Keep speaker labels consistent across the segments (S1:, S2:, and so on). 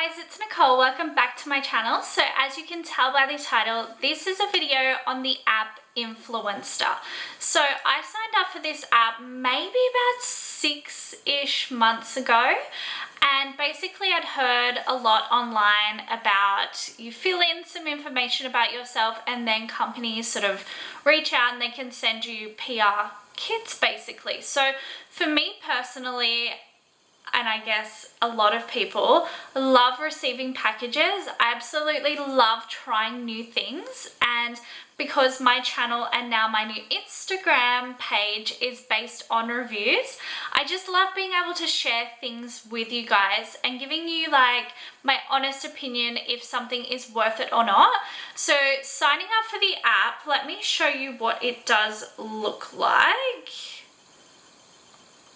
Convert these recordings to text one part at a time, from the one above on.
S1: guys, it's Nicole. Welcome back to my channel. So as you can tell by the title, this is a video on the app Influenster. So I signed up for this app maybe about 6-ish months ago, and basically I'd heard a lot online about you fill in some information about yourself and then companies sort of reach out and they can send you PR kits basically. So for me personally, and I guess a lot of people, love receiving packages. I absolutely love trying new things, and because my channel and now my new Instagram page is based on reviews, I just love being able to share things with you guys and giving you like my honest opinion if something is worth it or not. So signing up for the app, let me show you what it does look like.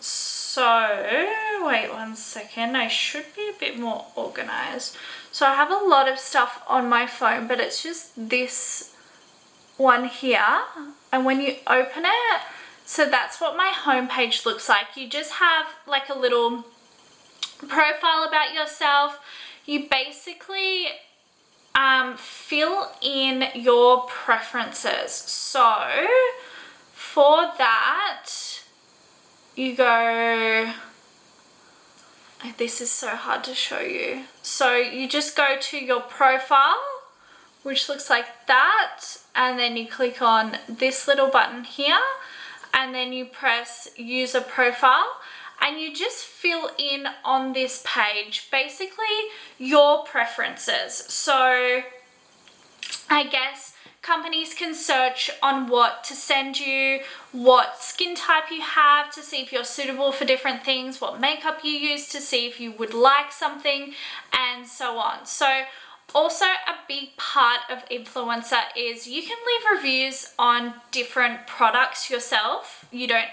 S1: So, wait one second, I should be a bit more organized. So I have a lot of stuff on my phone, but it's just this one here. And when you open it, so that's what my homepage looks like. You just have like a little profile about yourself. You basically fill in your preferences. So for that, you go, this is so hard to show you. So you just go to your profile, which looks like that, and then you click on this little button here, and then you press user profile, and you just fill in on this page basically your preferences. So I guess companies can search on what to send you, what skin type you have to see if you're suitable for different things, what makeup you use to see if you would like something, and so on. So also a big part of Influencer is you can leave reviews on different products yourself. You don't,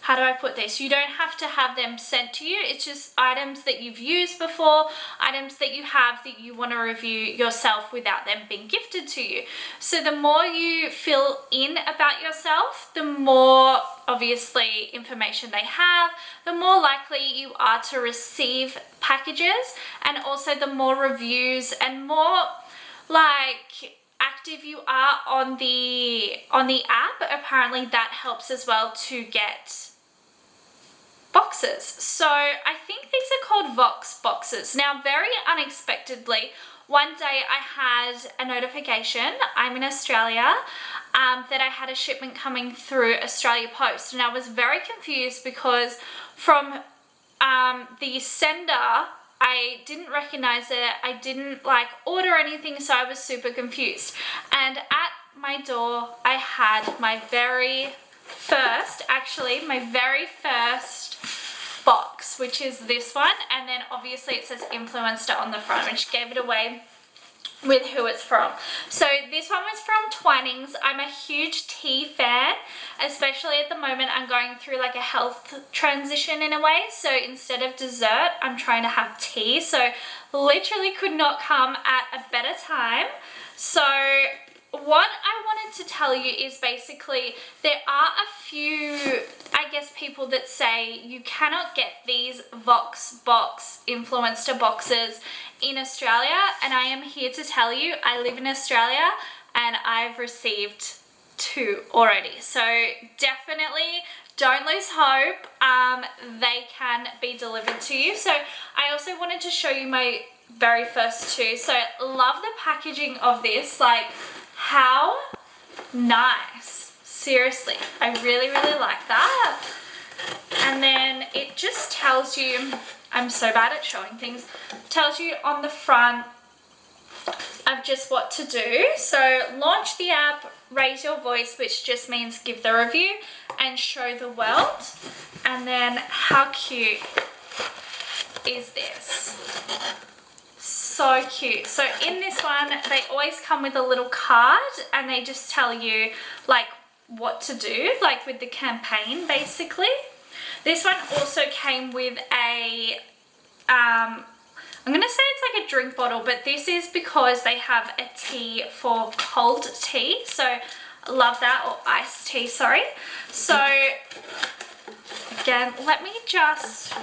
S1: how do I put this? You don't have to have them sent to you. It's just items that you've used before, items that you have that you want to review yourself without them being gifted to you. So the more you fill in about yourself, the more obviously information they have, the more likely you are to receive packages, and also the more reviews and more like active you are on the app, apparently that helps as well to get boxes. So I think these are called Vox boxes. Now, very unexpectedly, one day I had a notification, I'm in Australia, that I had a shipment coming through Australia Post, and I was very confused because from the sender, I didn't recognize it, I didn't like order anything, so I was super confused. And at my door I had my very first box, which is this one, and then obviously it says Influenster on the front, which gave it away with who it's from. So this one was from Twinings. I'm a huge tea fan, especially at the moment I'm going through like a health transition in a way. So instead of dessert, I'm trying to have tea. So literally could not come at a better time. So what I wanted to tell you is basically there are a few, I guess, people that say you cannot get these Vox box Influencer boxes in Australia, and I am here to tell you I live in Australia and I've received 2 already. So definitely don't lose hope. They can be delivered to you. So I also wanted to show you my very first 2. So love the packaging of this, like how nice. Seriously, I really like that. And then it just tells you, I'm so bad at showing things, tells you on the front of just what to do. So launch the app, raise your voice, which just means give the review, and show the world. And then how cute is this? So cute. So in this one, they always come with a little card, and they just tell you like what to do, like with the campaign basically. This one also came with a I'm gonna say it's like a drink bottle, but this is because they have a tea for cold tea, so love that, or iced tea, sorry. So again, let me just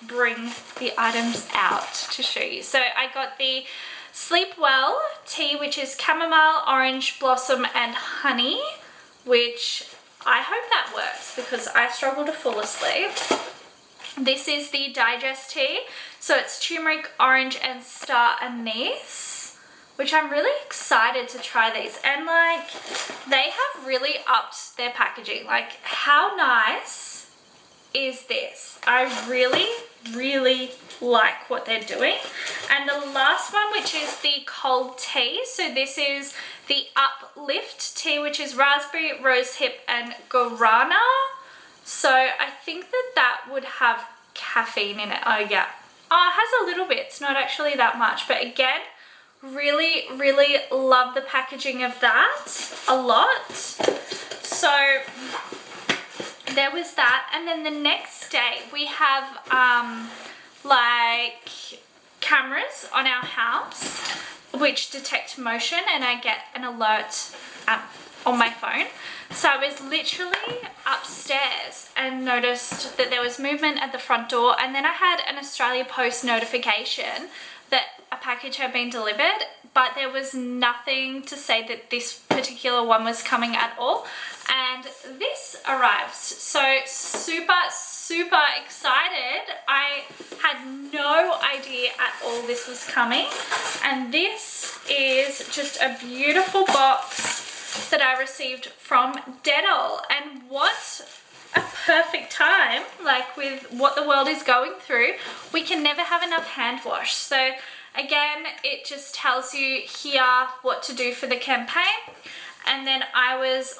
S1: bring the items out to show you. So I got the Sleep Well tea, which is chamomile, orange blossom and honey, which I hope that works because I struggle to fall asleep. This is the digest tea, so it's turmeric, orange and star anise, which I'm really excited to try these. And like, they have really upped their packaging. Like, how nice is this? I really, really like what they're doing. And the last one, which is the cold tea, so this is the Uplift tea, which is raspberry, rosehip and guarana. So I think that would have caffeine in it. Oh yeah, oh, it has a little bit, it's not actually that much, but again, really, really love the packaging of that a lot. So there was that. And then the next day we have like cameras on our house which detect motion, and I get an alert on my phone. So I was literally upstairs and noticed that there was movement at the front door, and then I had an Australia Post notification that a package had been delivered, but there was nothing to say that this particular one was coming at all. And this arrives. So super, super excited. I had no idea at all this was coming. And this is just a beautiful box that I received from Dettol. And what a perfect time, like with what the world is going through, we can never have enough hand wash. So again, it just tells you here what to do for the campaign. And then I was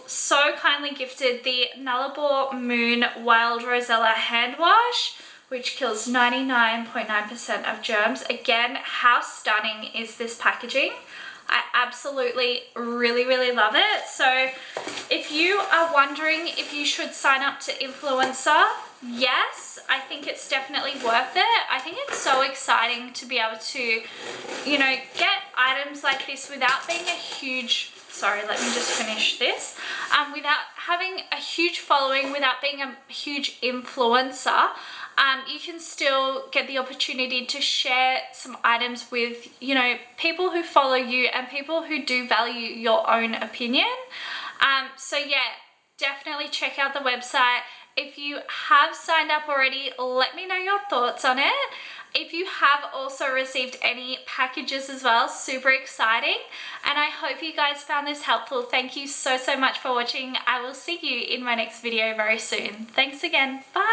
S1: so kindly gifted the Nullarbor Moon Wild Rosella hand wash, which kills 99.9% of germs. Again, how stunning is this packaging? I absolutely really, really love it. So if you are wondering if you should sign up to Influencer, yes, I think it's definitely worth it. I think it's so exciting to be able to, you know, get items like this without being a huge, sorry, let me just finish this, without having a huge following, without being a huge influencer. You can still get the opportunity to share some items with, you know, people who follow you and people who do value your own opinion. So yeah, definitely check out the website. If you have signed up already, let me know your thoughts on it. If you have also received any packages as well, super exciting. And I hope you guys found this helpful. Thank you so, so much for watching. I will see you in my next video very soon. Thanks again. Bye.